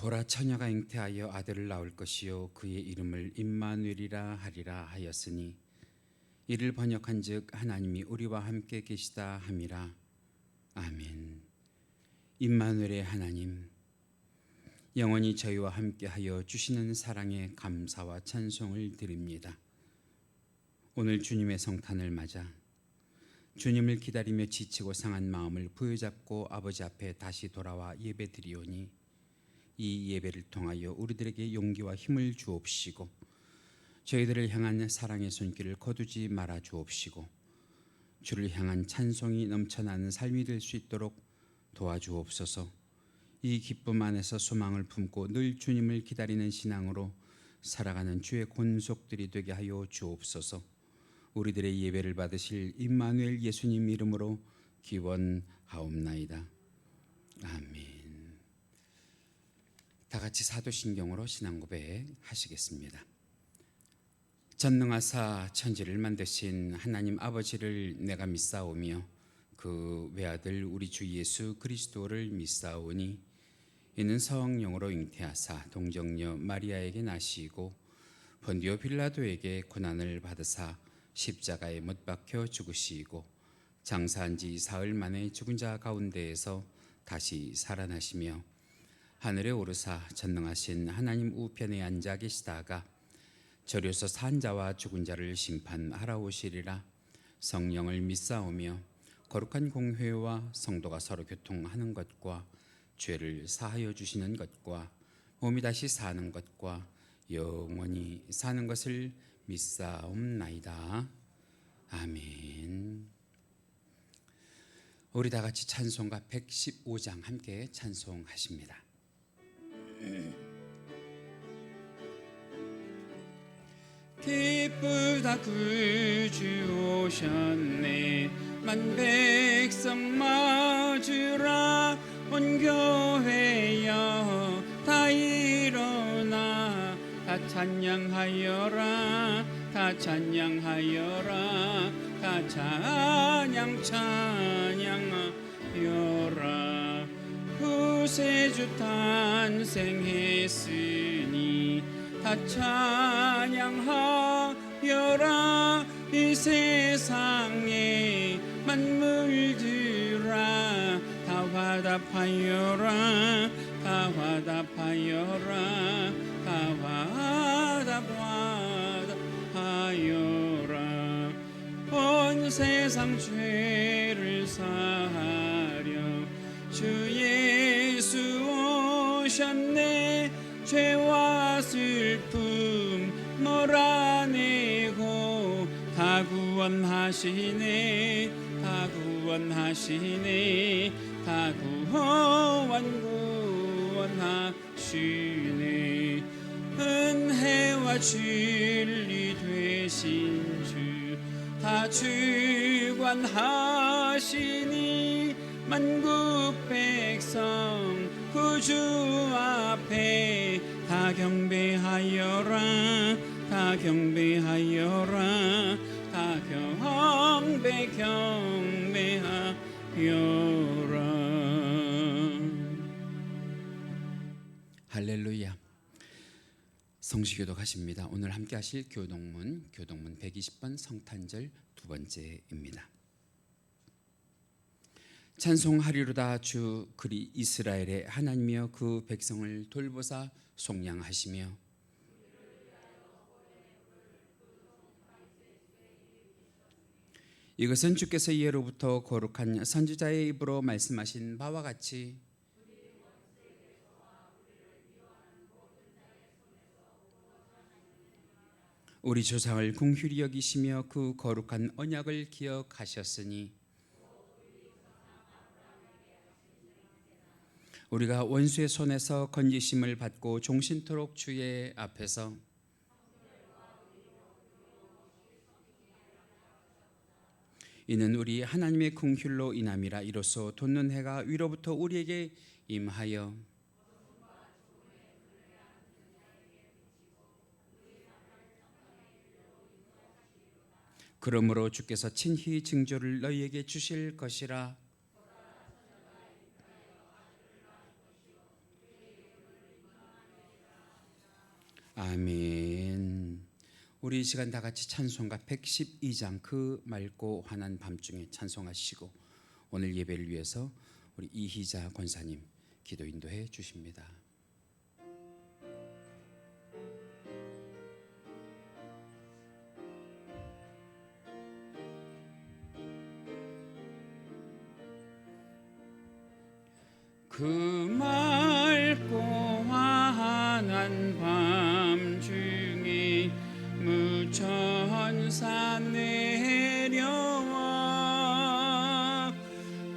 보라, 처녀가 잉태하여 아들을 낳을 것이요 그의 이름을 임마누엘이라 하리라 하였으니 이를 번역한즉 하나님이 우리와 함께 계시다 함이라. 아멘. 임마누엘의 하나님, 영원히 저희와 함께하여 주시는 사랑에 감사와 찬송을 드립니다. 오늘 주님의 성탄을 맞아 주님을 기다리며 지치고 상한 마음을 부여잡고 아버지 앞에 다시 돌아와 예배드리오니 이 예배를 통하여 우리들에게 용기와 힘을 주옵시고 저희들을 향한 사랑의 손길을 거두지 말아 주옵시고 주를 향한 찬송이 넘쳐나는 삶이 될 수 있도록 도와주옵소서. 이 기쁨 안에서 소망을 품고 늘 주님을 기다리는 신앙으로 살아가는 주의 권속들이 되게 하여 주옵소서. 우리들의 예배를 받으실 임마누엘 예수님 이름으로 기원하옵나이다. 아멘. 다 같이 사도신경으로 신앙 고백 하시겠습니다. 전능하사 천지를 만드신 하나님 아버지를 내가 믿사오며 그 외아들 우리 주 예수 그리스도를 믿사오니 이는 성령으로 잉태하사 동정녀 마리아에게 나시고 본디오 빌라도에게 고난을 받으사 십자가에 못 박혀 죽으시고 장사한 지 사흘 만에 죽은 자 가운데에서 다시 살아나시며 하늘에 오르사 전능하신 하나님 우편에 앉아 계시다가 저려서 산 자와 죽은 자를 심판하러 오시리라. 성령을 믿사오며 거룩한 공회와 성도가 서로 교통하는 것과 죄를 사하여 주시는 것과 몸이 다시 사는 것과 영원히 사는 것을 믿사옵나이다. 아멘. 우리 다 같이 찬송가 115장 함께 찬송하십니다. 기쁘다 구주 오셨네. 만 백성 맞으라. 온 교회여 다 일어나. 다 찬양하여라. 다 찬양하여라. 다 찬양하여라. 구세주 탄생했으니 다 찬양하여라. 이 세상에 만물들아 다 화답하여라. 다 화답하여라. 다 화답하여라. 온 세상 죄를 사하려 주 예수 오셨네. 죄와 슬픔 몰아내고 다 구원하시네. 다 구원하시네. 다 구원하시네. 은혜와 진리 되신 주 다 주관하시니 만국 백성 구주 앞에 다 경배하여라. 다 경배하여라. 다 경배하여라. 할렐루야. 성시교도 가십니다. 오늘 함께 하실 교동문 120번 성탄절 두 번째입니다. 찬송하리로다. 주 그리 이스라엘의 하나님이여 그 백성을 돌보사 속량하시며 이것은 주께서 이해로부터 거룩한 선지자의 입으로 말씀하신 바와 같이 우리 조상을 긍휼히 여기시며 그 거룩한 언약을 기억하셨으니 우리가 원수의 손에서 건지심을 받고 종신토록 주의 앞에서 이는 우리 하나님의 긍휼로 인함이라. 이로써 돋는 해가 위로부터 우리에게 임하여 그러므로 주께서 친히 징조를 너희에게 주실 것이라. 아멘. 우리 이 시간 다 같이 찬송가 112장 그 맑고 환한 밤중에 찬송하시고 오늘 예배를 위해서 우리 이희자 권사님 기도 인도해 주십니다. 그 맑고 환한 밤중에 무천사 내려와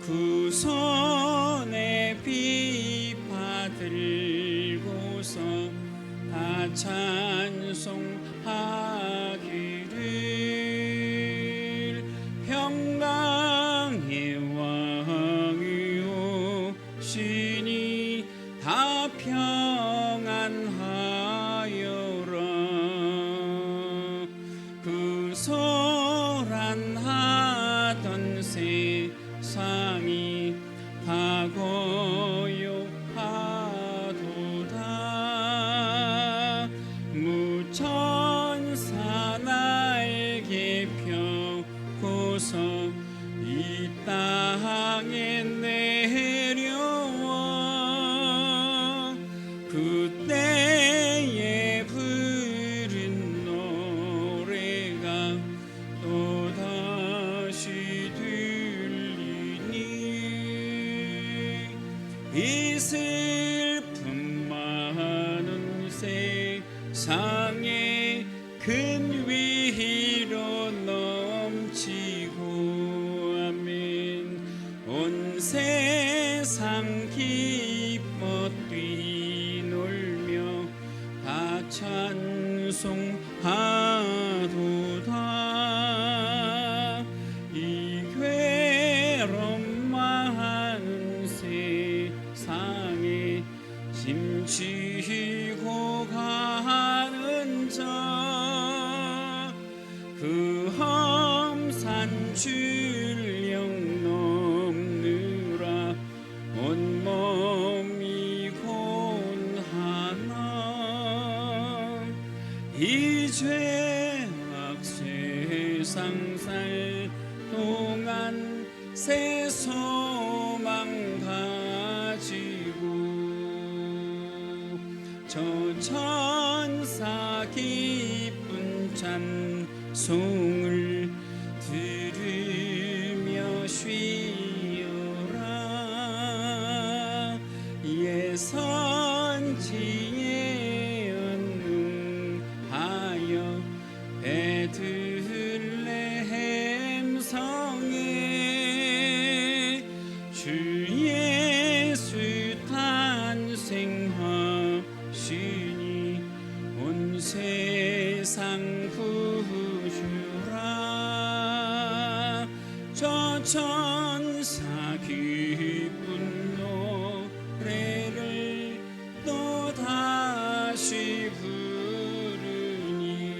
그 손에 비파 들고서 다 찬송하기를 평강의 왕이 오시니 다 평안하여라. 그 소란하던 세상이 다 고요하도다. 무천사 날개 펴고서 이 땅에 내려와 그때에 부른 노래가 또다시 들리니 이 슬픔 많은 세상에 큰 위로 넘치고 아멘. 온 세상 기뻐 뛰놀며 다 찬송하도다. 이 괴로움 많은 세상에 짐지고 가는 자 그 험산 출령 넘느라 온몸이 곤하나 이 죄악 세상 살 동안 새 소망 가지고 저 천사 기쁜 찬송을 들으며 쉬어라. 예선지에 언능하여 베들레헴 성에 주 예수 탄생하시니 온 세상 구주라. 저 천사 기쁜 노래를 또 다시 부르니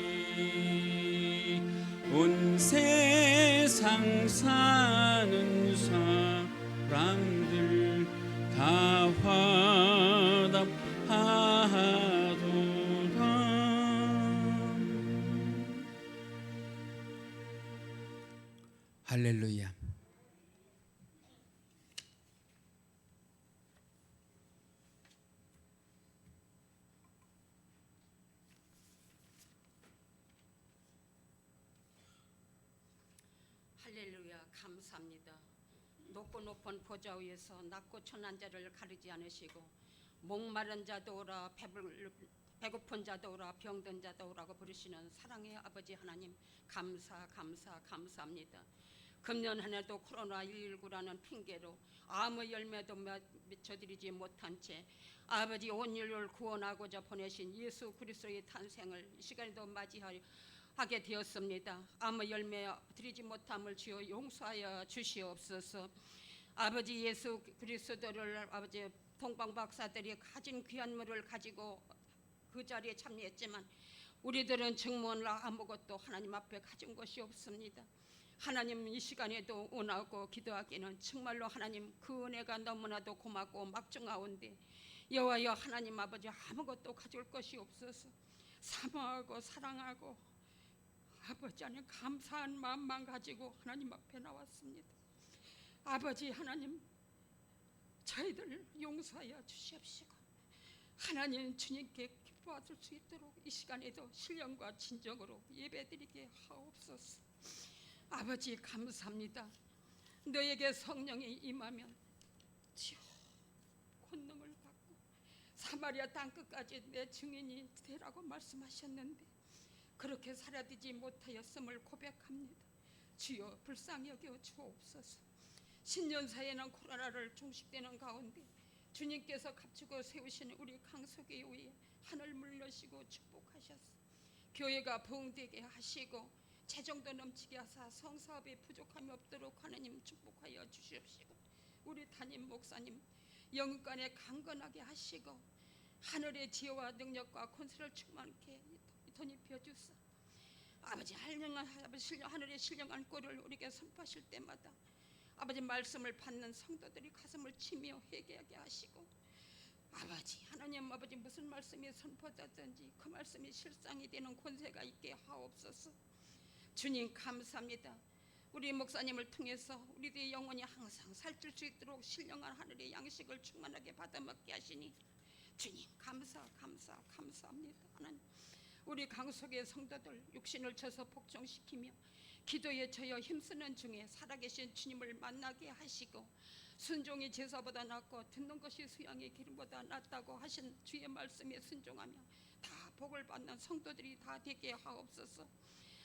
온 세상 사는 사람들 다 화답하도다. 할렐루야. 할렐루야. 감사합니다. 높고 높은 보좌 위에서 낮고 천한 자를 가리지 않으시고 목마른 자도 오라 배고픈 자도 오라 병든 자도 오라고 부르시는 사랑의 아버지 하나님 감사합니다. 금년 한 해도 코로나19라는 핑계로 아무 열매도 맺혀드리지 못한 채 아버지 온 인류를 구원하고자 보내신 예수 그리스도의 탄생을 이 시간에도 맞이하게 되었습니다. 아무 열매 드리지 못함을 주여 용서하여 주시옵소서. 아버지 예수 그리스도를 아버지 동방 박사들이 가진 귀한 물을 가지고 그 자리에 참여했지만 우리들은 정말 아무것도 하나님 앞에 가진 것이 없습니다. 하나님 이 시간에도 원하고 기도하기는 정말로 하나님 그 은혜가 너무나도 고맙고 막중하온데 여호와여 하나님 아버지 아무것도 가져올 것이 없어서 사모하고 사랑하고 아버지 하나님 감사한 마음만 가지고 하나님 앞에 나왔습니다. 아버지 하나님, 저희들 용서하여 주시옵시고 하나님 주님께 기뻐하실 수 있도록 이 시간에도 신령과 진정으로 예배드리게 하옵소서. 아버지 감사합니다. 너에게 성령이 임하면 지어 권능을 받고 사마리아 땅끝까지 내 증인이 되라고 말씀하셨는데 그렇게 살아되지 못하였음을 고백합니다. 주여 불쌍히 여겨 주옵소서. 신년사에는 코로나를 종식되는 가운데 주님께서 값주고 세우신 우리 강석의 위에 하늘 물러시고 축복하셨어. 교회가 부흥되게 하시고 재정도 넘치게 하사 성사업에 부족함이 없도록 하나님 축복하여 주시옵시고 우리 담임 목사님 영육간에 강건하게 하시고 하늘의 지혜와 능력과 권세를 충만케 덧입혀 주사 아버지 하늘의 신령한 꼴을 우리에게 선포하실 때마다 아버지 말씀을 받는 성도들이 가슴을 치며 회개하게 하시고 아버지 하나님 아버지 무슨 말씀이 선포되든지 그 말씀이 실상이 되는 권세가 있게 하옵소서. 주님 감사합니다. 우리 목사님을 통해서 우리들의 영혼이 항상 살뜰 수 있도록 신령한 하늘의 양식을 충만하게 받아먹게 하시니 주님 감사합니다. 하나님 우리 강속의 성도들 육신을 쳐서 복종시키며 기도에 저여 힘쓰는 중에 살아계신 주님을 만나게 하시고 순종이 제사보다 낫고 듣는 것이 수양의 기름보다 낫다고 하신 주의 말씀에 순종하며 다 복을 받는 성도들이 다 되게 하옵소서.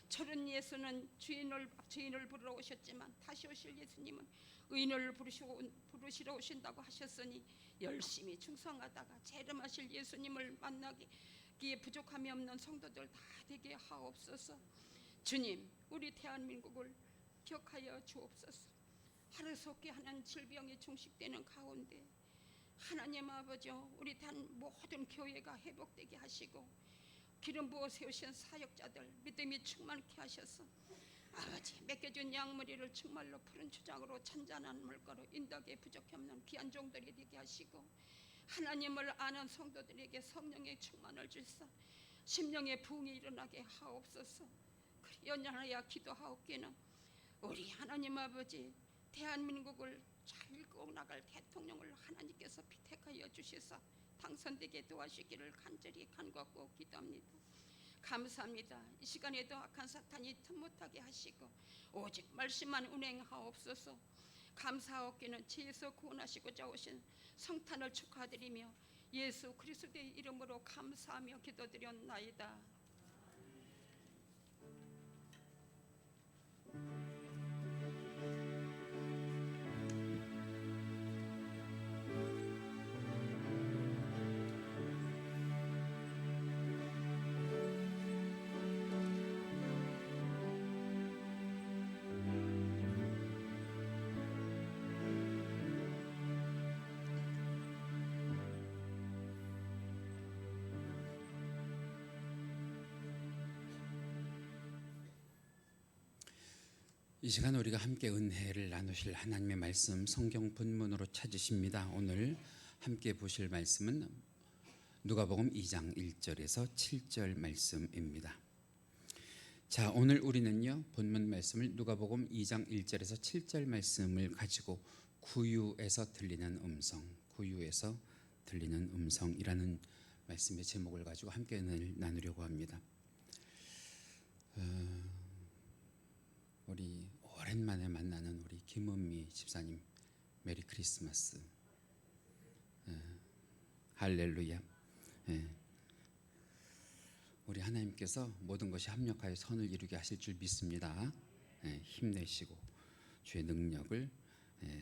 저런 예수는 주인을 부르러 오셨지만 다시 오실 예수님은 의인을 부르시러 오신다고 하셨으니 열심히 충성하다가 재림하실 예수님을 만나기에 부족함이 없는 성도들 다 되게 하옵소서. 주님 우리 대한민국을 기억하여 주옵소서. 하루속히 하는 질병이 종식되는 가운데 하나님 아버지 우리 모든 교회가 회복되게 하시고 기름 부어 세우신 사역자들 믿음이 충만케 하셔서 아버지 맡겨준 양머리를 정말로 푸른 주장으로 찬잔한 물가로 인덕에 부족히 없는 귀한 종들이 되게 하시고 하나님을 아는 성도들에게 성령의 충만을 주사 심령의 부흥이 일어나게 하옵소서. 연연하여 기도하옵기는 우리 하나님 아버지 대한민국을 잘 이끌어 나갈 대통령을 하나님께서 피택하여 주시사 당선되게 도와주시기를 간절히 간구하고 기도합니다. 감사합니다. 이 시간에도 악한 사탄이 틈 못하게 하시고 오직 말씀만 운행하옵소서. 감사하옵기는 죄에서 구원하시고자 오신 성탄을 축하드리며 예수 그리스도의 이름으로 감사하며 기도드렸나이다. 이 시간 우리가 함께 은혜를 나누실 하나님의 말씀 성경 본문으로 찾으십니다. 오늘 함께 보실 말씀은 누가복음 2장 1절에서 7절 말씀입니다. 자, 오늘 우리는요 본문 말씀을 누가복음 2장 1절에서 7절 말씀을 가지고 구유에서 들리는 음성이라는 말씀의 제목을 가지고 함께 은혜를 나누려고 합니다. 우리 오랜만에 만나는 우리 김은미 집사님 메리 크리스마스. 할렐루야. 우리 하나님께서 모든 것이 합력하여 선을 이루게 하실 줄 믿습니다. 힘내시고 주의 능력을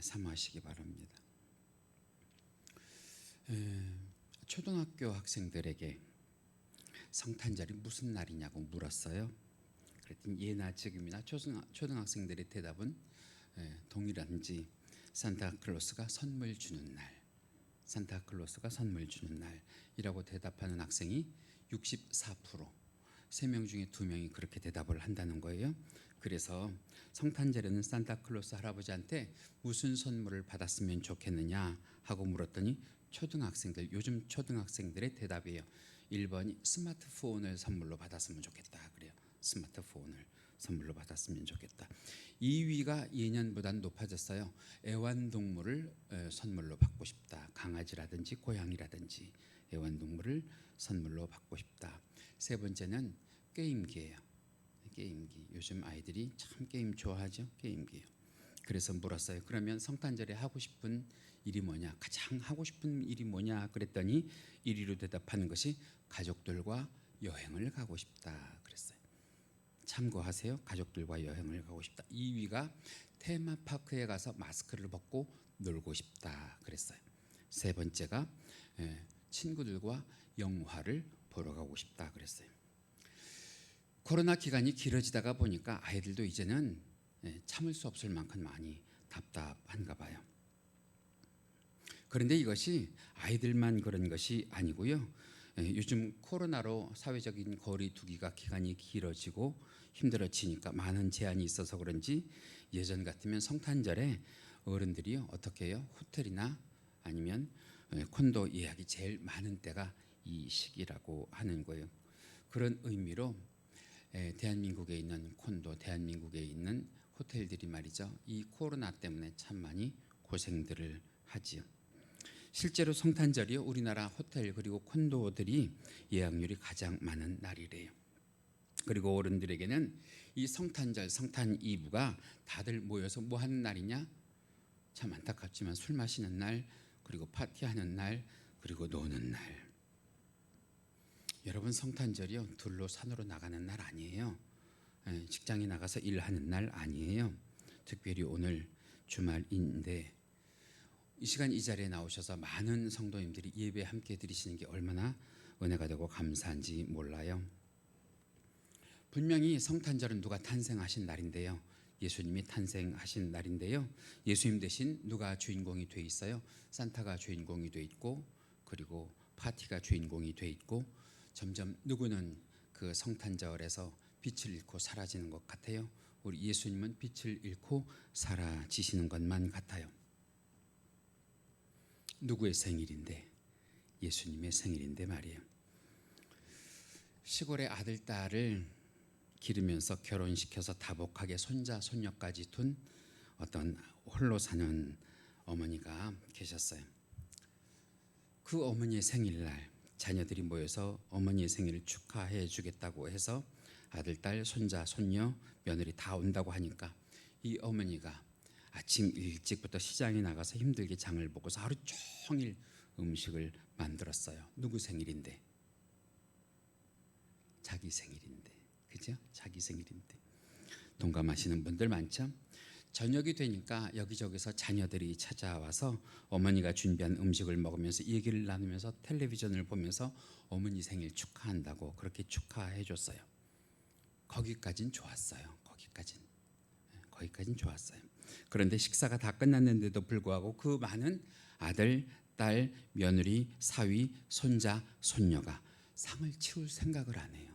사모하시기 바랍니다. 초등학교 학생들에게 성탄절이 무슨 날이냐고 물었어요. 그랬더니 예나 지금이나 초등학생들의 대답은 동일한지 산타클로스가 선물 주는 날이라고 대답하는 학생이 64%, 3명 중에 2명이 그렇게 대답을 한다는 거예요. 그래서 성탄절에는 산타클로스 할아버지한테 무슨 선물을 받았으면 좋겠느냐 하고 물었더니 요즘 초등학생들의 대답이에요. 1번이 스마트폰을 선물로 받았으면 좋겠다. 그래요. 스마트폰을 선물로 받았으면 좋겠다. 2위가 예년보다 높아졌어요. 애완동물을 선물로 받고 싶다. 강아지라든지 고양이라든지 애완동물을 선물로 받고 싶다. 세 번째는 게임기예요. 게임기. 요즘 아이들이 참 게임 좋아하죠. 게임기요. 그래서 물었어요. 그러면 성탄절에 하고 싶은 일이 뭐냐? 가장 하고 싶은 일이 뭐냐? 그랬더니 1위로 대답하는 것이 가족들과 여행을 가고 싶다. 그랬어요. 참고하세요. 가족들과 여행을 가고 싶다. 2위가 테마파크에 가서 마스크를 벗고 놀고 싶다. 그랬어요. 세 번째가 친구들과 영화를 보러 가고 싶다. 그랬어요. 코로나 기간이 길어지다가 보니까 아이들도 이제는 참을 수 없을 만큼 많이 답답한가 봐요. 그런데 이것이 아이들만 그런 것이 아니고요. 요즘 코로나로 사회적인 거리 두기가 기간이 길어지고 힘들어지니까 많은 제한이 있어서 그런지 예전 같으면 성탄절에 어른들이 어떻게 해요? 호텔이나 아니면 콘도 예약이 제일 많은 때가 이 시기라고 하는 거예요. 그런 의미로 대한민국에 있는 콘도, 대한민국에 있는 호텔들이 말이죠. 이 코로나 때문에 참 많이 고생들을 하지요. 실제로 성탄절이요, 우리나라 호텔 그리고 콘도들이 예약률이 가장 많은 날이래요. 그리고 어른들에게는 이 성탄절, 성탄 이브가 다들 모여서 뭐 하는 날이냐? 참 안타깝지만 술 마시는 날, 그리고 파티하는 날, 그리고 노는 날. 여러분, 성탄절이요, 둘로 산으로 나가는 날 아니에요. 직장에 나가서 일하는 날 아니에요. 특별히 오늘 주말인데 이 시간 이 자리에 나오셔서 많은 성도님들이 예배 함께 드리시는 게 얼마나 은혜가 되고 감사한지 몰라요. 분명히 성탄절은 누가 탄생하신 날인데요. 예수님이 탄생하신 날인데요. 예수님 대신 누가 주인공이 돼 있어요? 산타가 주인공이 돼 있고, 그리고 파티가 주인공이 돼 있고, 점점 누구는 그 성탄절에서 빛을 잃고 사라지는 것 같아요. 우리 예수님은 빛을 잃고 사라지시는 것만 같아요. 누구의 생일인데? 예수님의 생일인데 말이에요. 시골의 아들, 딸을 기르면서 결혼시켜서 다복하게 손자, 손녀까지 둔 어떤 홀로 사는 어머니가 계셨어요. 그 어머니의 생일날 자녀들이 모여서 어머니의 생일을 축하해 주겠다고 해서 아들, 딸, 손자, 손녀, 며느리 다 온다고 하니까 이 어머니가 아침 일찍부터 시장에 나가서 힘들게 장을 보고서 하루 종일 음식을 만들었어요. 누구 생일인데? 자기 생일인데. 그죠? 자기 생일인데. 동감하시는 분들 많죠? 저녁이 되니까 여기저기서 자녀들이 찾아와서 어머니가 준비한 음식을 먹으면서 얘기를 나누면서 텔레비전을 보면서 어머니 생일 축하한다고 그렇게 축하해 줬어요. 거기까진 좋았어요. 거기까진 좋았어요. 그런데 식사가 다 끝났는데도 불구하고 그 많은 아들, 딸, 며느리, 사위, 손자, 손녀가 상을 치울 생각을 안 해요.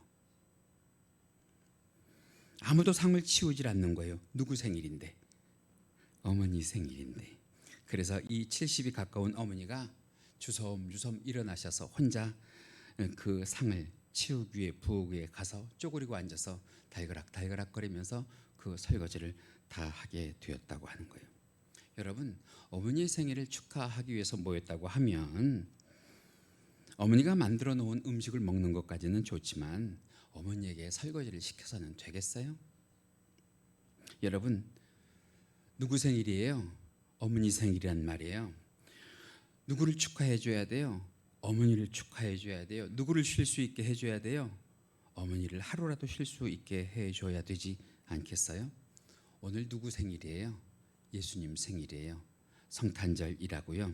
아무도 상을 치우질 않는 거예요. 누구 생일인데? 어머니 생일인데. 그래서 이 70이 가까운 어머니가 주섬주섬 일어나셔서 혼자 그 상을 치우기 위해 부엌에 가서 쪼그리고 앉아서 달그락거리면서 그 설거지를 다 하게 되었다고 하는 거예요. 여러분, 어머니의 생일을 축하하기 위해서 모였다고 하면 어머니가 만들어 놓은 음식을 먹는 것까지는 좋지만 어머니에게 설거지를 시켜서는 되겠어요? 여러분, 누구 생일이에요? 어머니 생일이란 말이에요. 누구를 축하해 줘야 돼요? 어머니를 축하해 줘야 돼요. 누구를 쉴 수 있게 해줘야 돼요? 어머니를 하루라도 쉴 수 있게 해줘야 되지 않겠어요? 오늘 누구 생일이에요? 예수님 생일이에요. 성탄절이라고요.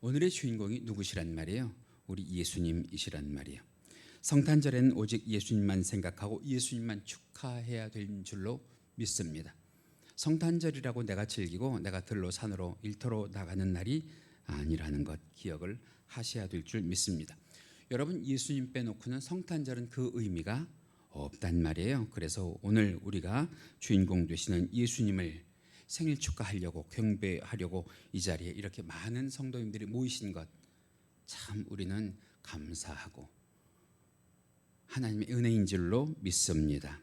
오늘의 주인공이 누구시란 말이에요? 우리 예수님이시란 말이에요. 성탄절에는 오직 예수님만 생각하고 예수님만 축하해야 될 줄로 믿습니다. 성탄절이라고 내가 즐기고 내가 들로 산으로 일터로 나가는 날이 아니라는 것 기억을 하셔야 될 줄 믿습니다. 여러분, 예수님 빼놓고는 성탄절은 그 의미가 없단 말이에요. 그래서 오늘 우리가 주인공 되시는 예수님을 생일 축하하려고 경배하려고 이 자리에 이렇게 많은 성도님들이 모이신 것 참 우리는 감사하고 하나님의 은혜인 줄로 믿습니다.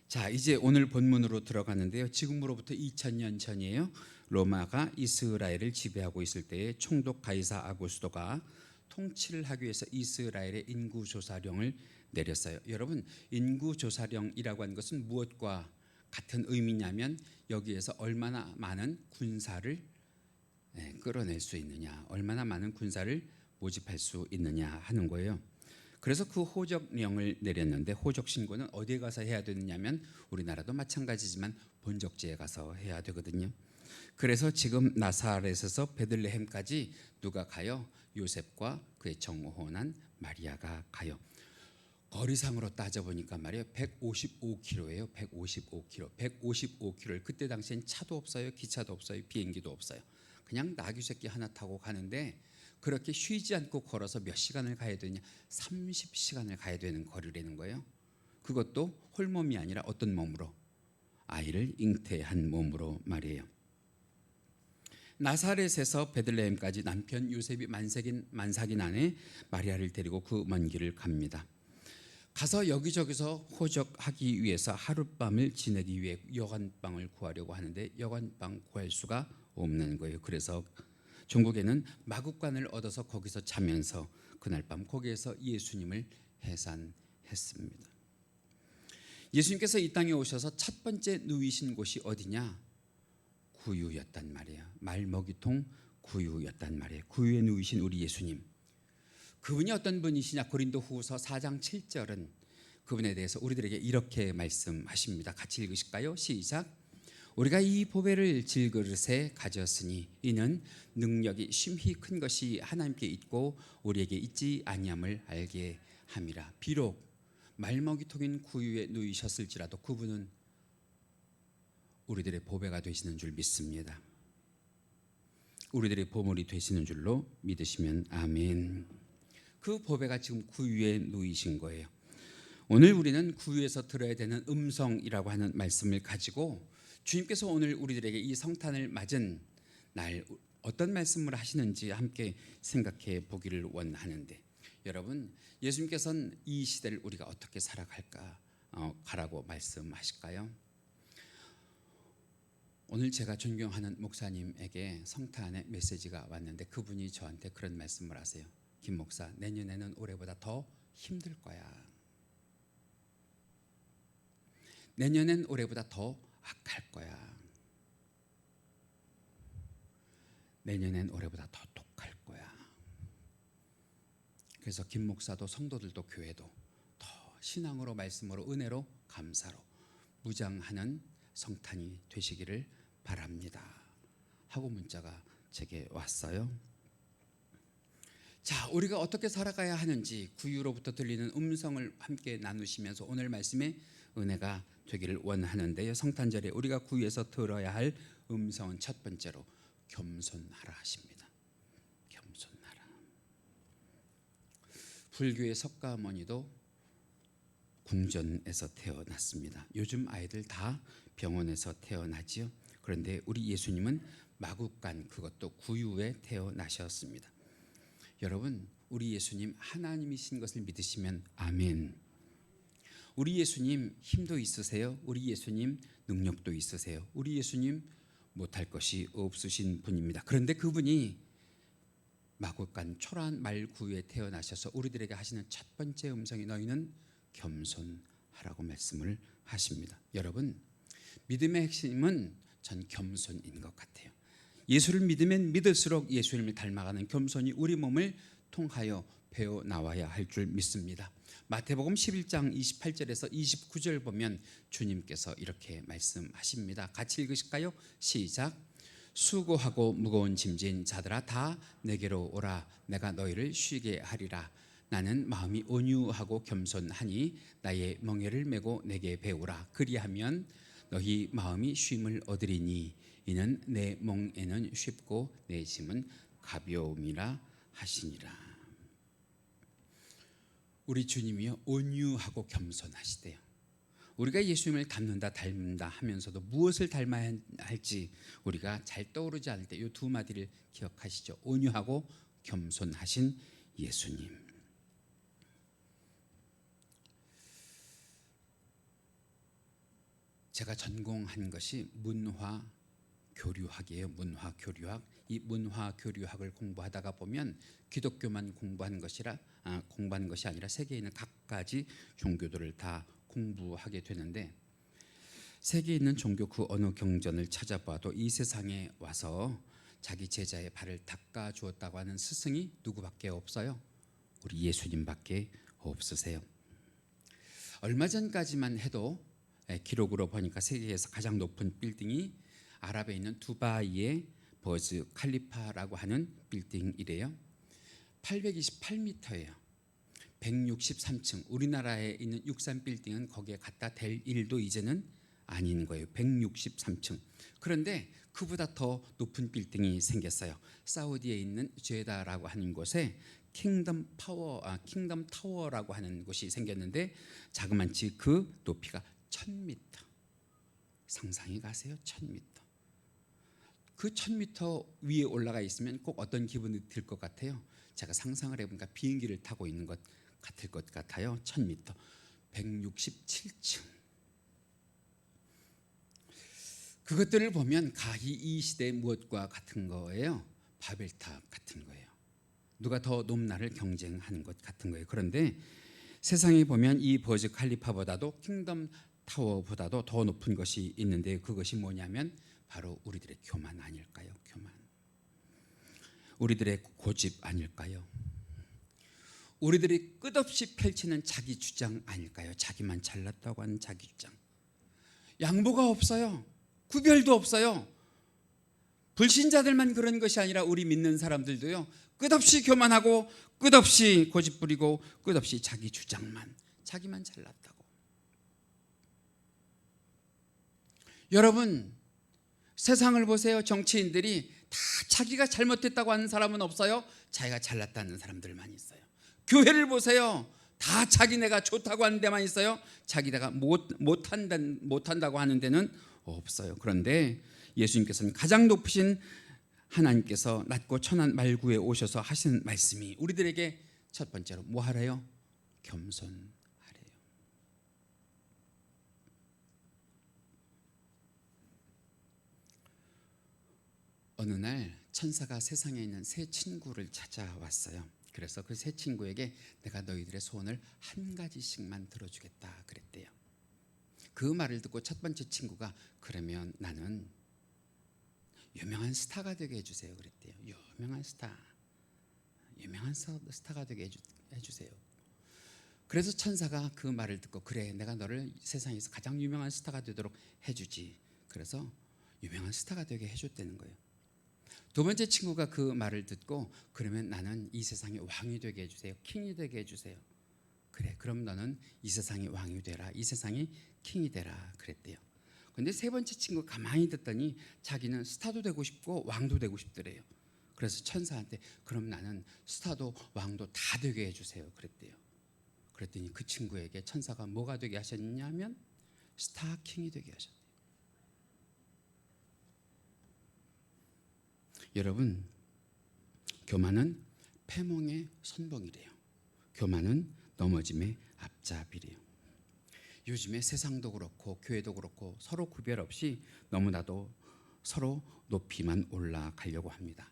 자, 이제 오늘 본문으로 들어가는데요. 지금으로부터 2000년 전이에요. 로마가 이스라엘을 지배하고 있을 때에 총독 가이사 아구스도가 통치를 하기 위해서 이스라엘의 인구조사령을 내렸어요. 여러분, 인구조사령이라고 하는 것은 무엇과 같은 의미냐면 여기에서 얼마나 많은 군사를 끌어낼 수 있느냐, 얼마나 많은 군사를 모집할 수 있느냐 하는 거예요. 그래서 그 호적령을 내렸는데 호적 신고는 어디에 가서 해야 되느냐면 우리나라도 마찬가지지만 본적지에 가서 해야 되거든요. 그래서 지금 나사렛에서 베들레헴까지 누가 가요? 요셉과 그의 정혼한 마리아가 가요. 거리상으로 따져보니까 말이에요, 155km예요. 155km. 155km를 그때 당시엔 차도 없어요, 기차도 없어요, 비행기도 없어요. 그냥 나귀 새끼 하나 타고 가는데 그렇게 쉬지 않고 걸어서 몇 시간을 가야 되냐? 30시간을 가야 되는 거리라는 거예요. 그것도 홀몸이 아니라 어떤 몸으로? 아이를 잉태한 몸으로 말이에요. 나사렛에서 베들레헴까지 남편 요셉이 만삭인 아내 마리아를 데리고 그 먼 길을 갑니다. 가서 여기저기서 호적하기 위해서 하룻밤을 지내기 위해 여관방을 구하려고 하는데 여관방 구할 수가 없는 거예요. 그래서 중국에는 마국간을 얻어서 거기서 자면서 그날 밤 거기에서 예수님을 해산했습니다. 예수님께서 이 땅에 오셔서 첫 번째 누이신 곳이 어디냐? 구유였단 말이에요. 말먹이통 구유였단 말이에요. 구유에 누이신 우리 예수님, 그분이 어떤 분이시냐? 고린도후서 4장 7절은 그분에 대해서 우리들에게 이렇게 말씀하십니다. 같이 읽으실까요? 시작. 우리가 이 보배를 질그릇에 가졌으니 이는 능력이 심히 큰 것이 하나님께 있고 우리에게 있지 아니함을 알게 함이라. 비록 말먹이통인 구유에 누이셨을지라도 그분은 우리들의 보배가 되시는 줄 믿습니다. 우리들의 보물이 되시는 줄로 믿으시면 아멘. 그 보배가 지금 구유에 누이신 거예요. 오늘 우리는 구유에서 들어야 되는 음성이라고 하는 말씀을 가지고 주님께서 오늘 우리들에게 이 성탄을 맞은 날 어떤 말씀을 하시는지 함께 생각해 보기를 원하는데, 여러분, 예수님께서는 이 시대를 우리가 어떻게 살아갈까 가라고 말씀하실까요? 오늘 제가 존경하는 목사님에게 성탄의 메시지가 왔는데 그분이 저한테 그런 말씀을 하세요. 김 목사, 내년에는 올해보다 더 힘들 거야. 내년엔 올해보다 더 악할 거야. 내년엔 올해보다 더 독할 거야. 그래서 김 목사도 성도들도 교회도 더 신앙으로 말씀으로 은혜로 감사로 무장하는 성탄이 되시기를 바랍니다 하고 문자가 제게 왔어요. 자, 우리가 어떻게 살아가야 하는지 구유로부터 들리는 음성을 함께 나누시면서 오늘 말씀에 은혜가 되기를 원하는데요. 성탄절에 우리가 구유에서 들어야 할 음성은 첫 번째로 겸손하라 하십니다. 겸손하라. 불교의 석가모니도 궁전에서 태어났습니다. 요즘 아이들 다 병원에서 태어나지요. 그런데 우리 예수님은 마국간, 그것도 구유에 태어나셨습니다. 여러분, 우리 예수님 하나님이신 것을 믿으시면 아멘. 우리 예수님 힘도 있으세요. 우리 예수님 능력도 있으세요. 우리 예수님 못할 것이 없으신 분입니다. 그런데 그분이 마국간 초라한 말구유에 태어나셔서 우리들에게 하시는 첫 번째 음성이 너희는 겸손하라고 말씀을 하십니다. 여러분, 믿음의 핵심은 전 겸손인 것 같아요. 예수를 믿으면 믿을수록 예수님을 닮아가는 겸손이 우리 몸을 통하여 배워 나와야 할 줄 믿습니다. 마태복음 11장 28절에서 29절 보면 주님께서 이렇게 말씀하십니다. 같이 읽으실까요? 시작. 수고하고 무거운 짐진 자들아 다 내게로 오라. 내가 너희를 쉬게 하리라. 나는 마음이 온유하고 겸손하니 나의 멍에를 메고 내게 배우라. 그리하면 너희 마음이 쉼을 얻으리니 이는 내 멍에는 쉽고 내 짐은 가벼움이라 하시니라. 우리 주님이요 온유하고 겸손하시대요. 우리가 예수님을 닮는다 하면서도 무엇을 닮아야 할지 우리가 잘 떠오르지 않을 때 이 두 마디를 기억하시죠. 온유하고 겸손하신 예수님. 제가 전공한 것이 문화 교류학이에요. 문화 교류학. 이 문화 교류학을 공부하다가 보면 기독교만 공부한 것이 아니라 세계에 있는 각가지 종교들을 다 공부하게 되는데, 세계에 있는 종교 그 어느 경전을 찾아봐도 이 세상에 와서 자기 제자의 발을 닦아 주었다고 하는 스승이 누구밖에 없어요? 우리 예수님밖에 없으세요. 얼마 전까지만 해도 기록으로 보니까 세계에서 가장 높은 빌딩이 아랍에 있는 두바이의 버즈 칼리파라고 하는 빌딩이래요. 828m예요. 163층. 우리나라에 있는 63 빌딩은 거기에 갖다 댈 일도 이제는 아닌 거예요. 163층. 그런데 그보다 더 높은 빌딩이 생겼어요. 사우디에 있는 제다라고 하는 곳에 킹덤 타워라고 하는 곳이 생겼는데, 자그만치 그 높이가 1000m. 상상이 가세요? 1000m. 그 1000m 위에 올라가 있으면 꼭 어떤 기분이 들 것 같아요? 제가 상상을 해보니까 비행기를 타고 있는 것 같을 것 같아요. 1000m. 167층. 그것들을 보면 가히 이 시대의 무엇과 같은 거예요? 바벨탑 같은 거예요. 누가 더 높나를 경쟁하는 것 같은 거예요. 그런데 세상에 보면 이 버즈 칼리파보다도 킹덤 타워보다도 더 높은 것이 있는데, 그것이 뭐냐면 바로 우리들의 교만 아닐까요? 교만. 우리들의 고집 아닐까요? 우리들이 끝없이 펼치는 자기 주장 아닐까요? 자기만 잘났다고 하는 자기 주장. 양보가 없어요. 구별도 없어요. 불신자들만 그런 것이 아니라 우리 믿는 사람들도요, 끝없이 교만하고 끝없이 고집 부리고 끝없이 자기 주장만, 자기만 잘났다고. 여러분, 세상을 보세요. 정치인들이 다 자기가 잘못했다고 하는 사람은 없어요. 자기가 잘났다는 사람들만 있어요. 교회를 보세요. 다 자기네가 좋다고 하는 데만 있어요. 자기네가 못한다고 하는 데는 없어요. 그런데 예수님께서는 가장 높으신 하나님께서 낮고 천한 말구에 오셔서 하시는 말씀이 우리들에게 첫 번째로 뭐 하래요? 겸손하래요. 어느 날 천사가 세상에 있는 세 친구를 찾아왔어요. 그래서 그 세 친구에게 내가 너희들의 소원을 한 가지씩만 들어주겠다 그랬대요. 그 말을 듣고 첫 번째 친구가 그러면 나는 유명한 스타가 되게 해주세요 그랬대요. 유명한 스타가 되게 해주세요. 그래서 천사가 그 말을 듣고 그래 내가 너를 세상에서 가장 유명한 스타가 되도록 해주지. 그래서 유명한 스타가 되게 해줬다는 거예요. 두 번째 친구가 그 말을 듣고 그러면 나는 이 세상의 왕이 되게 해주세요. 킹이 되게 해주세요. 그래 그럼 너는 이 세상의 왕이 되라. 이 세상의 킹이 되라 그랬대요. 근데 세 번째 친구 가만히 듣더니 자기는 스타도 되고 싶고 왕도 되고 싶더래요. 그래서 천사한테 그럼 나는 스타도 왕도 다 되게 해주세요 그랬대요. 그랬더니 그 친구에게 천사가 뭐가 되게 하셨냐면 스타 킹이 되게 하셨대요. 여러분, 교만은 패몽의 선봉이래요. 교만은 넘어짐의 앞잡이래요. 요즘에 세상도 그렇고 교회도 그렇고 서로 구별 없이 너무나도 서로 높이만 올라가려고 합니다.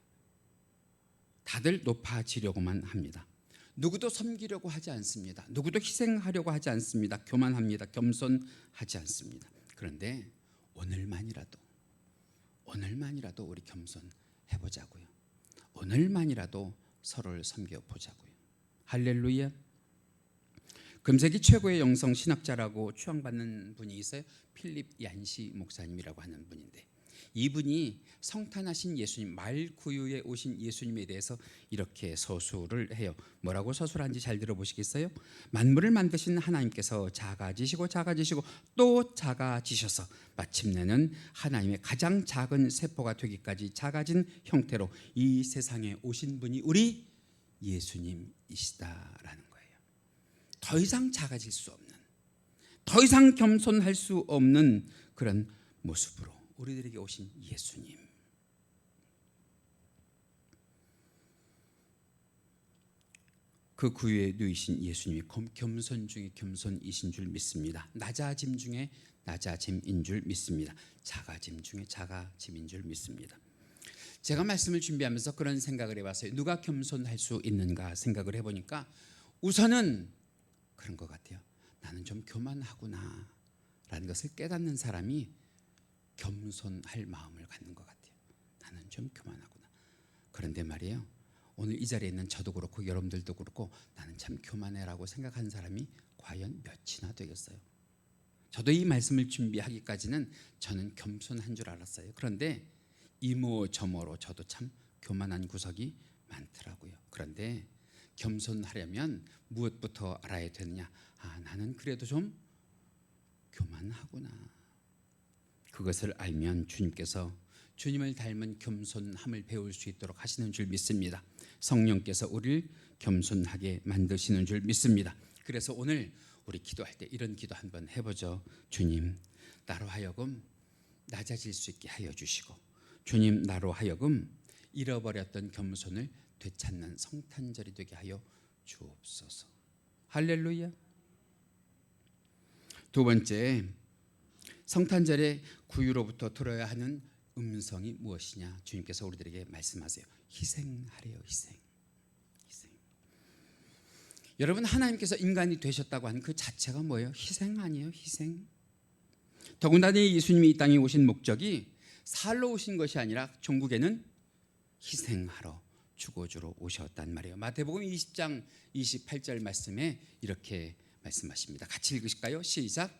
다들 높아지려고만 합니다. 누구도 섬기려고 하지 않습니다. 누구도 희생하려고 하지 않습니다. 교만합니다. 겸손하지 않습니다. 그런데 오늘만이라도 우리 겸손해보자고요. 오늘만이라도 서로를 섬겨보자고요. 할렐루야. 금세기 최고의 영성 신학자라고 추앙받는 분이 있어요. 필립 얀시 목사님이라고 하는 분인데, 이분이 성탄하신 예수님, 말구유에 오신 예수님에 대해서 이렇게 서술을 해요. 뭐라고 서술하는지 잘 들어보시겠어요? 만물을 만드신 하나님께서 작아지시고 또 작아지셔서 마침내는 하나님의 가장 작은 세포가 되기까지 작아진 형태로 이 세상에 오신 분이 우리 예수님이시다라는 거예요. 더 이상 작아질 수 없는, 더 이상 겸손할 수 없는 그런 모습으로 우리들에게 오신 예수님. 그 구유에 누이신 예수님이 겸손 중에 겸손이신 줄 믿습니다. 낮아짐 중에 낮아짐인 줄 믿습니다. 작아짐 중에 작아짐인 줄 믿습니다. 제가 말씀을 준비하면서 그런 생각을 해봤어요. 누가 겸손할 수 있는가 생각을 해보니까 우선은 그런 것 같아요. 나는 좀 교만하구나 라는 것을 깨닫는 사람이 겸손할 마음을 갖는 것 같아요. 나는 좀 교만하구나. 그런데 말이에요, 오늘 이 자리에 있는 저도 그렇고 여러분들도 그렇고 나는 참 교만해라고 생각하는 사람이 과연 몇이나 되겠어요? 저도 이 말씀을 준비하기까지는 저는 겸손한 줄 알았어요. 그런데 이모저모로 저도 참 교만한 구석이 많더라고요. 그런데 겸손하려면 무엇부터 알아야 되느냐? 나는 그래도 좀 교만하구나. 그것을 알면 주님께서 주님을 닮은 겸손함을 배울 수 있도록 하시는 줄 믿습니다. 성령께서 우리를 겸손하게 만드시는 줄 믿습니다. 그래서 오늘 우리 기도할 때 이런 기도 한번 해보죠. 주님, 나로 하여금 낮아질 수 있게 하여 주시고, 주님, 나로 하여금 잃어버렸던 겸손을 되찾는 성탄절이 되게 하여 주옵소서. 할렐루야. 두 번째, 성탄절에 구유로부터 들어야 하는 음성이 무엇이냐? 주님께서 우리들에게 말씀하세요. 희생하래요. 희생. 여러분, 하나님께서 인간이 되셨다고 하는 그 자체가 뭐예요? 희생 아니에요? 희생. 더군다나 예수님이 이 땅에 오신 목적이 살러 오신 것이 아니라 종국에는 희생하러 죽어주러 오셨단 말이에요. 마태복음 20장 28절 말씀에 이렇게 말씀하십니다. 같이 읽으실까요? 시작.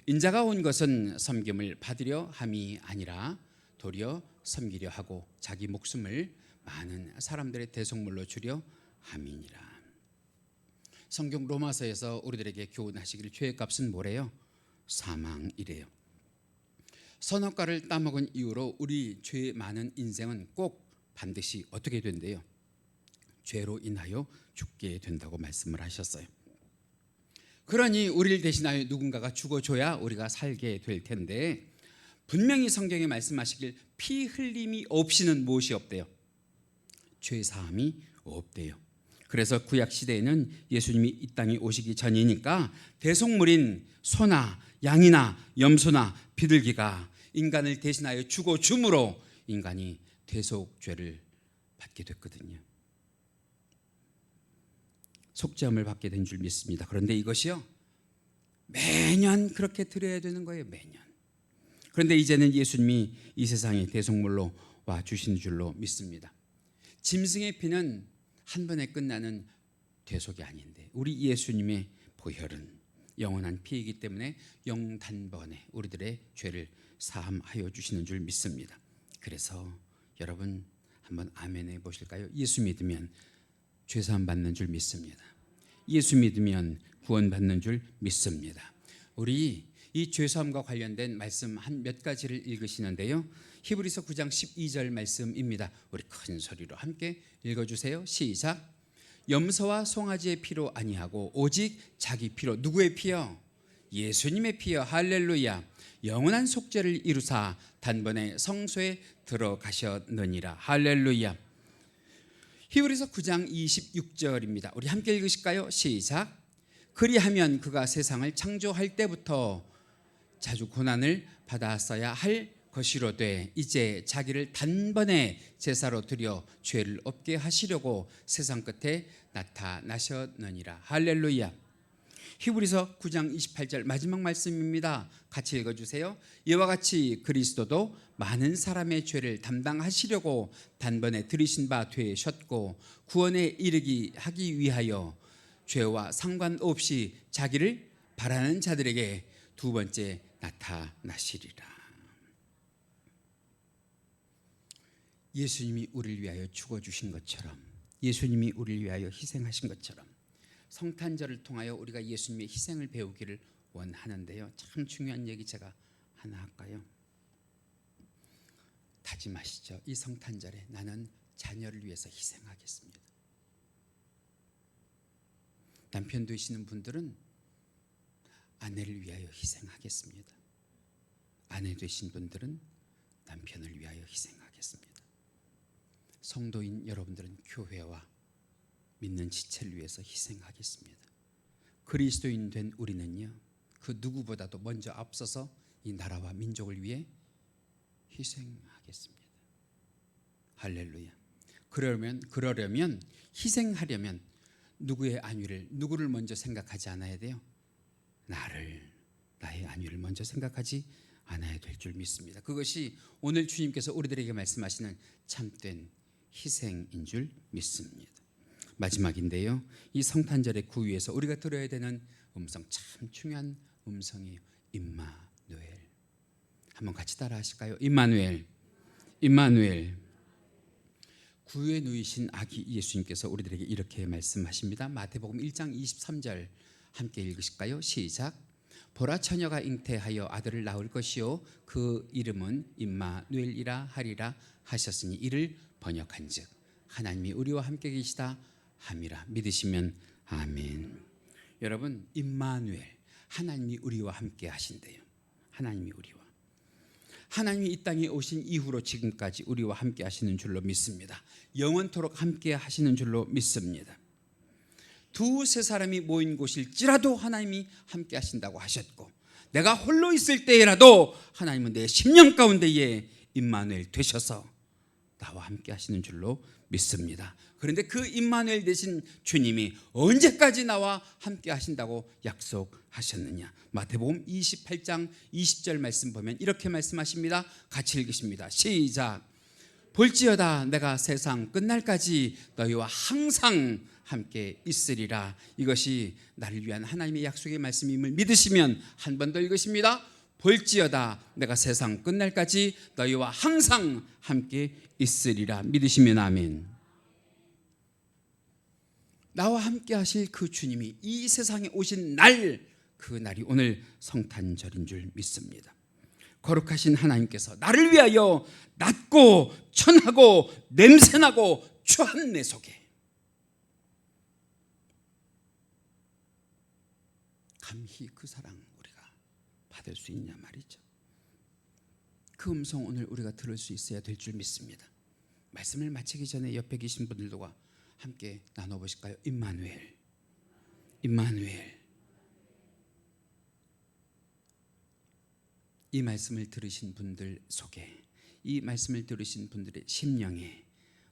인자가 온 것은 섬김을 받으려 함이 아니라 도리어 섬기려 하고 자기 목숨을 많은 사람들의 대속물로 주려 함이니라. 성경 로마서에서 우리들에게 교훈하시기를 죄의 값은 뭐래요? 사망이래요. 선악과를 따먹은 이후로 우리 죄 많은 인생은 꼭 반드시 어떻게 된대요? 죄로 인하여 죽게 된다고 말씀을 하셨어요. 그러니 우리를 대신하여 누군가가 죽어줘야 우리가 살게 될 텐데, 분명히 성경에 말씀하시길 피 흘림이 없이는 무엇이 없대요? 죄 사함이 없대요. 그래서 구약 시대에는 예수님이 이 땅에 오시기 전이니까 대속물인 소나 양이나 염소나 비둘기가 인간을 대신하여 죽어 줌으로 인간이 대속죄를 받게 됐거든요. 속죄함을 받게 된 줄 믿습니다. 그런데 이것이요, 매년 그렇게 드려야 되는 거예요. 매년. 그런데 이제는 예수님이 이 세상에 대속물로 와 주신 줄로 믿습니다. 짐승의 피는 한 번에 끝나는 대속이 아닌데, 우리 예수님의 보혈은 영원한 피이기 때문에 영단번에 우리들의 죄를 사함하여 주시는 줄 믿습니다. 그래서 여러분 한번 아멘 해 보실까요? 예수 믿으면 죄사함 받는 줄 믿습니다. 예수 믿으면 구원 받는 줄 믿습니다. 우리 이 죄사함과 관련된 말씀 한 몇 가지를 읽으시는데요, 히브리서 9장 12절 말씀입니다. 우리 큰 소리로 함께 읽어주세요. 시작. 염소와 송아지의 피로 아니하고 오직 자기 피로. 누구의 피요? 예수님의 피요. 할렐루야. 영원한 속죄를 이루사 단번에 성소에 들어가셨느니라. 할렐루야. 히브리서 9장 26절입니다. 우리 함께 읽으실까요? 시작. 그리하면 그가 세상을 창조할 때부터 자주 고난을 받았어야 할 것이로되 이제 자기를 단번에 제사로 드려 죄를 없게 하시려고 세상 끝에 나타나셨느니라. 할렐루야. 히브리서 9장 28절 마지막 말씀입니다. 같이 읽어주세요. 이와 같이 그리스도도 많은 사람의 죄를 담당하시려고 단번에 들이신 바 되셨고 구원에 이르기 하기 위하여 죄와 상관없이 자기를 바라는 자들에게 두 번째 나타나시리라. 예수님이 우리를 위하여 죽어주신 것처럼, 예수님이 우리를 위하여 희생하신 것처럼 성탄절을 통하여 우리가 예수님의 희생을 배우기를 원하는데요, 참 중요한 얘기 제가 하나 할까요? 다짐하시죠. 이 성탄절에 나는 자녀를 위해서 희생하겠습니다. 남편 되시는 분들은 아내를 위하여 희생하겠습니다. 아내 되신 분들은 남편을 위하여 희생하겠습니다. 성도인 여러분들은 교회와 믿는 지체를 위해서 희생하겠습니다. 그리스도인 된 우리는요, 그 누구보다도 먼저 앞서서 이 나라와 민족을 위해 희생하겠습니다. 할렐루야. 그러려면 희생하려면 누구의 안위를, 누구를 먼저 생각하지 않아야 돼요? 나의 안위를 먼저 생각하지 않아야 될 줄 믿습니다. 그것이 오늘 주님께서 우리들에게 말씀하시는 참된 희생인 줄 믿습니다. 마지막인데요, 이 성탄절의 구위에서 우리가 들어야 되는 음성, 참 중요한 음성이에요. 임마누엘. 한번 같이 따라 하실까요? 임마누엘. 임마누엘. 구유에 누이신 아기 예수님께서 우리들에게 이렇게 말씀하십니다. 마태복음 1장 23절 함께 읽으실까요? 시작. 보라, 처녀가 잉태하여 아들을 낳을 것이요 그 이름은 임마누엘이라 하리라 하셨으니 이를 번역한즉 하나님이 우리와 함께 계시다 함이라. 믿으시면 아멘. 여러분, 임마누엘, 하나님이 우리와 함께 하신대요. 하나님이 이 땅에 오신 이후로 지금까지 우리와 함께 하시는 줄로 믿습니다. 영원토록 함께 하시는 줄로 믿습니다. 두세 사람이 모인 곳일지라도 하나님이 함께 하신다고 하셨고, 내가 홀로 있을 때라도 하나님은 내 심령 가운데에 임마누엘 되셔서 나와 함께 하시는 줄로 믿습니다. 그런데 그 임마누엘 되신 주님이 언제까지 나와 함께 하신다고 약속하셨느냐? 마태복음 28장 20절 말씀 보면 이렇게 말씀하십니다. 같이 읽으십니다. 시작. 볼지어다 내가 세상 끝날까지 너희와 항상 함께 있으리라. 이것이 나를 위한 하나님의 약속의 말씀임을 믿으시면 한 번 더 읽으십니다. 볼지어다 내가 세상 끝날까지 너희와 항상 함께 있으리라. 믿으시면 아멘. 나와 함께 하실 그 주님이 이 세상에 오신 날, 그 날이 오늘 성탄절인 줄 믿습니다. 거룩하신 하나님께서 나를 위하여 낮고 천하고 냄새나고 추한 내 속에 감히 그 사랑 우리가 받을 수 있냐 말이죠. 그 음성 오늘 우리가 들을 수 있어야 될 줄 믿습니다. 말씀을 마치기 전에 옆에 계신 분들과 함께 나눠보실까요? 임마누엘, 임마누엘. 이 말씀을 들으신 분들 속에, 이 말씀을 들으신 분들의 심령에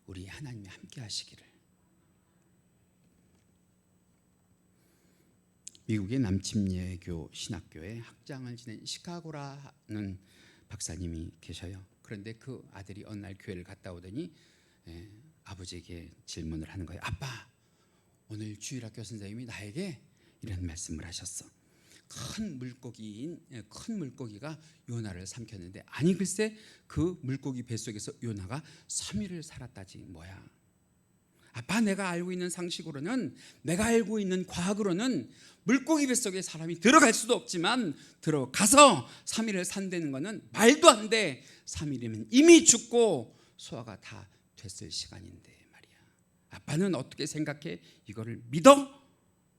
우리 하나님이 함께 하시기를. 미국의 남침예교 신학교에 학장을 지낸 시카고라는 박사님이 계셔요. 그런데 그 아들이 어느 날 교회를 갔다 오더니 아버지에게 질문을 하는 거예요. 아빠, 오늘 주일학교 선생님이 나에게 이런 말씀을 하셨어. 큰 물고기가 요나를 삼켰는데, 아니 글쎄 그 물고기 뱃속에서 요나가 3일을 살았다지 뭐야. 아빠, 내가 알고 있는 상식으로는, 내가 알고 있는 과학으로는 물고기 뱃속에 사람이 들어갈 수도 없지만 들어가서 3일을 산다는 거는 말도 안 돼. 3일이면 이미 죽고 소화가 다 됐을 시간인데 말이야. 아빠는 어떻게 생각해? 이거를 믿어?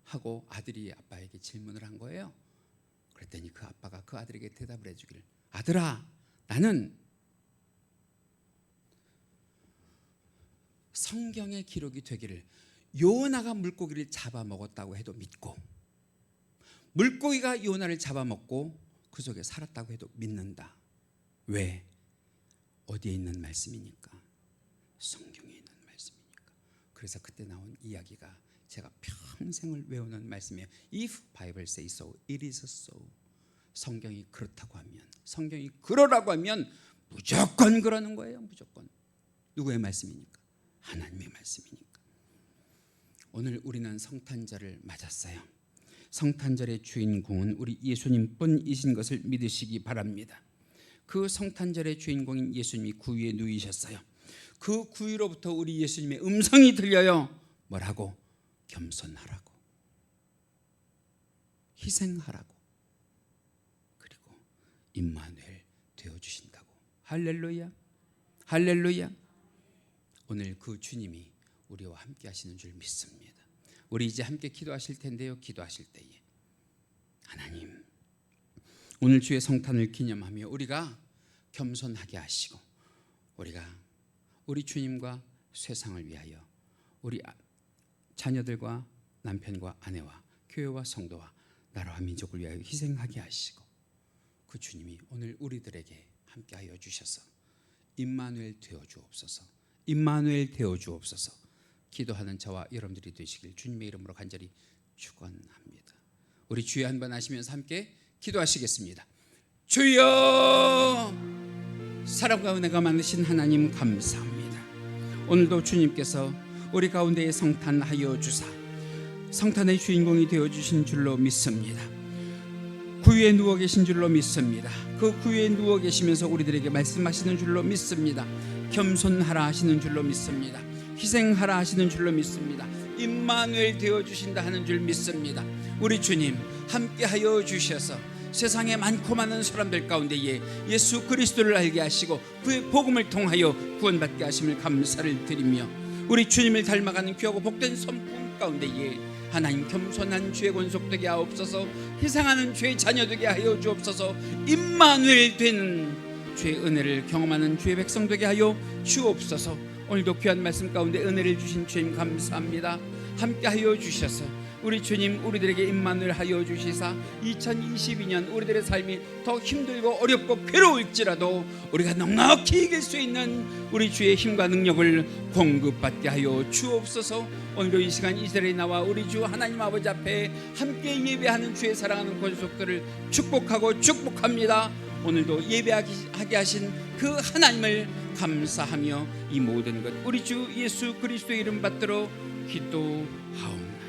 하고 아들이 아빠에게 질문을 한 거예요. 그랬더니 그 아빠가 그 아들에게 대답을 해주기를, 아들아, 나는 성경의 기록이 되기를 요나가 물고기를 잡아먹었다고 해도 믿고, 물고기가 요나를 잡아먹고 그 속에 살았다고 해도 믿는다. 왜? 어디에 있는 말씀이니까? 성경에 있는 말씀이니까. 그래서 그때 나온 이야기가 제가 평생을 외우는 말씀이에요. If Bible says so, it is so. 성경이 그렇다고 하면, 성경이 그러라고 하면 무조건 그러는 거예요. 무조건. 누구의 말씀이니까? 하나님의 말씀이니까. 오늘 우리는 성탄절을 맞았어요. 성탄절의 주인공은 우리 예수님뿐이신 것을 믿으시기 바랍니다. 그 성탄절의 주인공인 예수님이 구유에 누이셨어요. 그 구유로부터 우리 예수님의 음성이 들려요. 뭐라고? 겸손하라고, 희생하라고, 그리고 임마누엘 되어주신다고. 할렐루야, 할렐루야. 오늘 그 주님이 우리와 함께 하시는 줄 믿습니다. 우리 이제 함께 기도하실 텐데요, 기도하실 때에 하나님, 오늘 주의 성탄을 기념하며 우리가 겸손하게 하시고, 우리 주님과 세상을 위하여 우리 자녀들과 남편과 아내와 교회와 성도와 나라와 민족을 위하여 희생하게 하시고 그 주님이 오늘 우리들에게 함께하여 주셔서 임마누엘 되어 주옵소서. 임마누엘 되어 주옵소서. 기도하는 저와 여러분들이 되시길 주님의 이름으로 간절히 축원합니다. 우리 주여 한번 하시면서 함께 기도하시겠습니다. 주여, 사랑과 은혜가 많으신 하나님 감사합니다. 오늘도 주님께서 우리 가운데에 성탄하여 주사 성탄의 주인공이 되어주신 줄로 믿습니다. 구유에 누워 계신 줄로 믿습니다. 그 구유에 누워 계시면서 우리들에게 말씀하시는 줄로 믿습니다. 겸손하라 하시는 줄로 믿습니다. 희생하라 하시는 줄로 믿습니다. 임마누엘 되어주신다 하는 줄 믿습니다. 우리 주님 함께하여 주셔서 세상에 많고 많은 사람들 가운데에 예수 그리스도를 알게 하시고 그의 복음을 통하여 구원받게 하심을 감사를 드리며 우리 주님을 닮아가는 귀하고 복된 선품 가운데에 하나님 겸손한 주의 권속되게 하옵소서. 희생하는 주의 자녀 되게 하여 주옵소서. 임마누엘 되는 주의 은혜를 경험하는 주의 백성 되게 하여 주옵소서. 오늘도 귀한 말씀 가운데 은혜를 주신 주님 감사합니다. 함께 하여 주셔서 우리 주님 우리들에게 임마누엘 하여 주시사 2022년 우리들의 삶이 더 힘들고 어렵고 괴로울지라도 우리가 넉넉히 이길 수 있는 우리 주의 힘과 능력을 공급받게 하여 주옵소서. 오늘도 이 시간 이 자리에 나와 우리 주 하나님 아버지 앞에 함께 예배하는 주의 사랑하는 권속들을 축복하고 축복합니다. 오늘도 예배하게 하신 그 하나님을 감사하며 이 모든 것 우리 주 예수 그리스도의 이름 받들어 기도하옵나이다.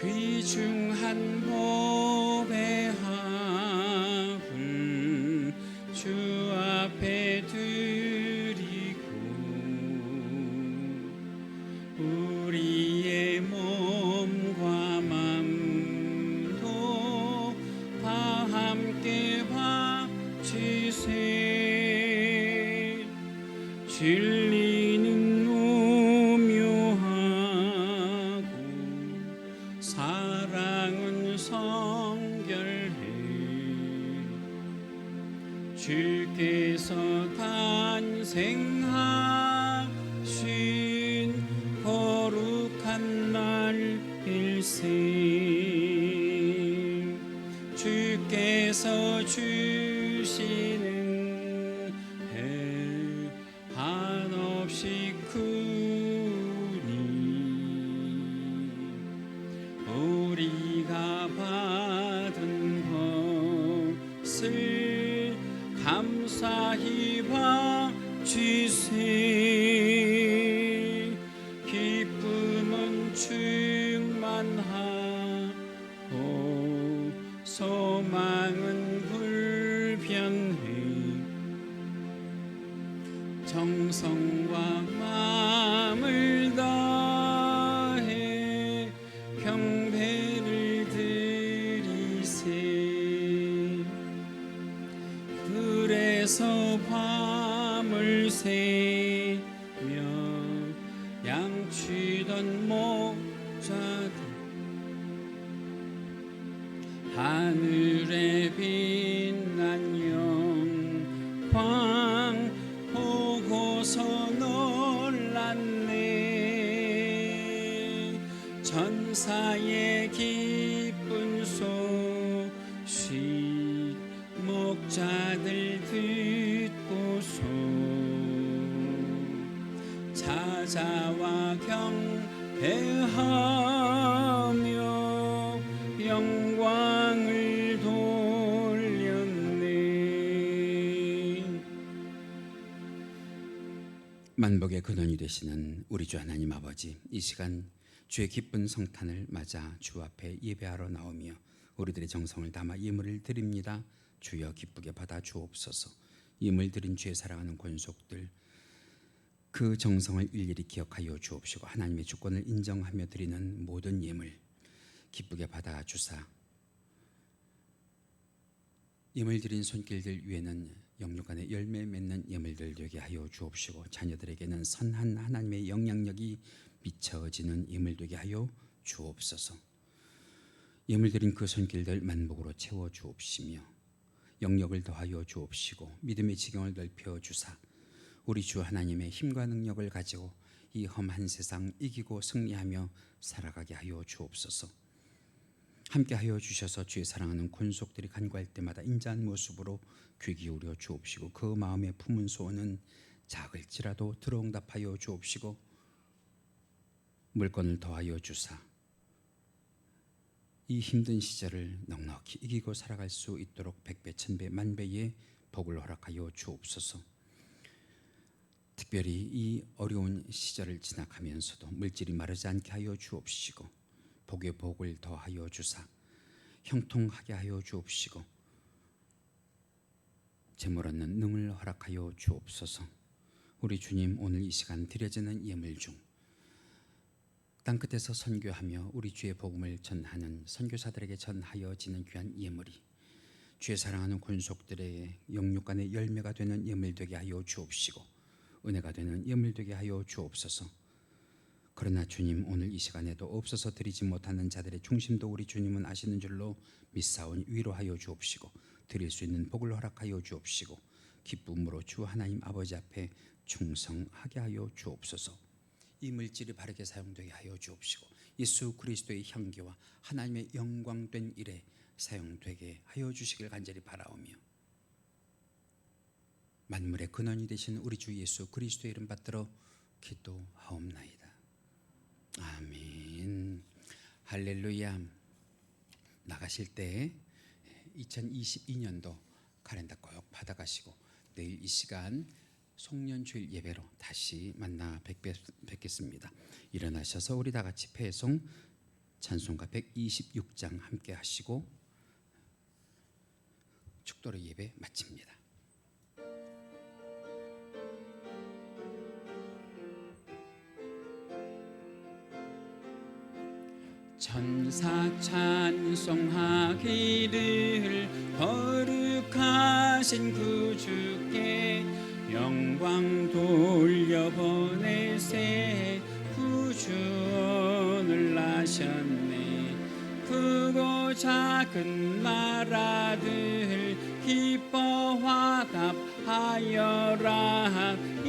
귀중한 법의 합을 주 앞에 드리고 우리의 몸과 맘도 다 함께 바치세. 진리는 오묘하고 사랑은 성결해. 주께서 탄생하신 거룩한 날일세. 주께서 주시는 해 한없이 크니 우리가 받은 것을 감사히 바치세. 기쁨은 충만하고 소망은 불변해. 정성과 마음을 다해 경배를 드리세. 그래서 밤을 새며 양치던 목자들 하늘에 빛난 영광 보고서 놀랐네. 전사의 기쁜 소식 목자들 듣고서 찾아와 경배하며 영광을 돌렸네. 만복의 근원이 되시는 우리 주 하나님 아버지, 이 시간 주의 기쁜 성탄을 맞아 주 앞에 예배하러 나오며 우리들의 정성을 담아 예물을 드립니다. 주여 기쁘게 받아 주옵소서. 예물 드린 주의 사랑하는 권속들 그 정성을 일일이 기억하여 주옵시고 하나님의 주권을 인정하며 드리는 모든 예물 기쁘게 받아 주사 예물 드린 손길들 위에는 영육 안에 열매 맺는 예물들 되게 하여 주옵시고 자녀들에게는 선한 하나님의 영향력이 미쳐지는 예물 되게 하여 주옵소서. 예물드린 그 손길들 만복으로 채워 주옵시며 영역을 더하여 주옵시고 믿음의 지경을 넓혀 주사 우리 주 하나님의 힘과 능력을 가지고 이 험한 세상 이기고 승리하며 살아가게 하여 주옵소서. 함께하여 주셔서 주의 사랑하는 권속들이 간구할 때마다 인자한 모습으로 귀 기울여 주옵시고 그 마음에 품은 소원은 작을지라도 들어응답하여 주옵시고 물건을 더하여 주사 이 힘든 시절을 넉넉히 이기고 살아갈 수 있도록 백배 천배 만배의 복을 허락하여 주옵소서. 특별히 이 어려운 시절을 지나가면서도 물질이 마르지 않게 하여 주옵시고 복의 복을 더하여 주사 형통하게 하여 주옵시고 재물 얻는 능을 허락하여 주옵소서. 우리 주님, 오늘 이 시간 드려지는 예물 중 땅끝에서 선교하며 우리 주의 복음을 전하는 선교사들에게 전하여지는 귀한 예물이 주의 사랑하는 권속들의 영육간의 열매가 되는 예물 되게 하여 주옵시고 은혜가 되는 예물 되게 하여 주옵소서. 그러나 주님, 오늘 이 시간에도 없어서 드리지 못하는 자들의 중심도 우리 주님은 아시는 줄로 믿사오니 위로하여 주옵시고 드릴 수 있는 복을 허락하여 주옵시고 기쁨으로 주 하나님 아버지 앞에 충성하게 하여 주옵소서. 이 물질이 바르게 사용되게 하여 주옵시고 예수 그리스도의 향기와 하나님의 영광된 일에 사용되게 하여 주시길 간절히 바라오며 만물의 근원이 되신 우리 주 예수 그리스도의 이름 받들어 기도하옵나이다. 아멘. 할렐루야. 나가실 때 2022년도 카렌더 꼭 받아가시고 내일 이 시간 송년주일 예배로 다시 만나 뵙겠습니다. 일어나셔서 우리 다 같이 패송 찬송가 126장 함께 하시고 축도로 예배 마칩니다. 천사 찬송하기를 거룩하신 구주께 영광 돌려보내세 구주원을 나셨네. 크고 작은 나라들 기뻐 화답하여라.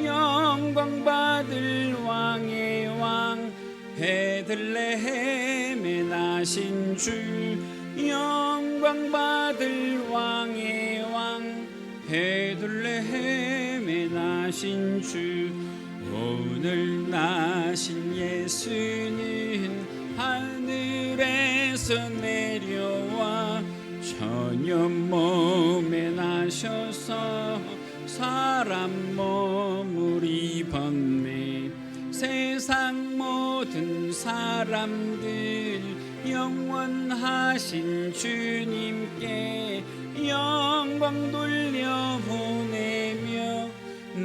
영광 받을 왕의 왕 베들레헴에 나신 주 영광 받을 왕의 왕 베들레헴에 나신 주 오늘 나신 예수는 하늘에서 내려와 천연 몸에 나셔서 사람 몸을 입었네. 세상 모든 사람들 영원하신 주님께 영광 돌려보내며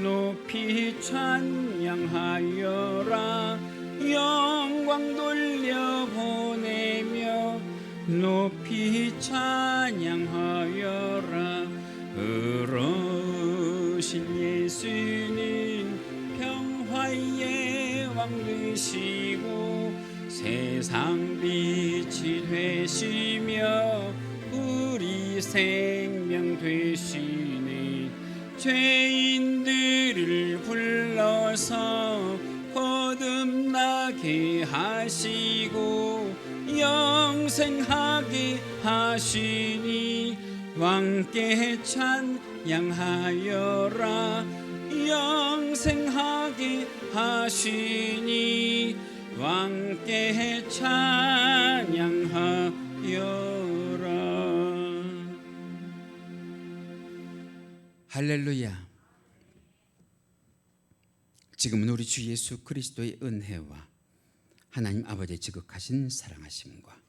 높이 찬양하여라. 영광 돌려보내며 높이 찬양하여라. 의로우신 예수는 평화의 왕 되시고 세상 빛이 되시며 우리 생명 되시네. 죄인들을 불러서 거듭나게 하시고 영생하게 하시니 왕께 찬양하여라. 영생하게 하시니 왕께 찬양하여라. 할렐루야. 지금은 우리 주 예수 그리스도의 은혜와 하나님 아버지의 지극하신 사랑하심과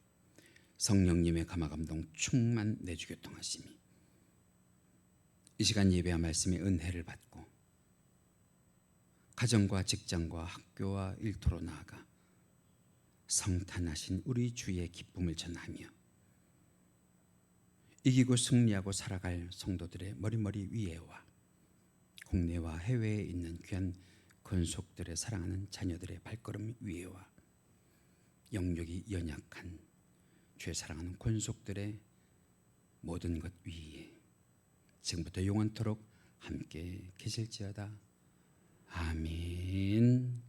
성령님의 감화감동 충만 내주교통하심이 이 시간 예배와 말씀의 은혜를 받고 가정과 직장과 학교와 일터로 나아가 성탄하신 우리 주의 기쁨을 전하며 이기고 승리하고 살아갈 성도들의 머리머리 위에와 국내와 해외에 있는 귀한 권속들의 사랑하는 자녀들의 발걸음 위에와 영육이 연약한 죄 사랑하는 권속들의 모든 것 위에 지금부터 영원토록 함께 계실지어다. 아멘.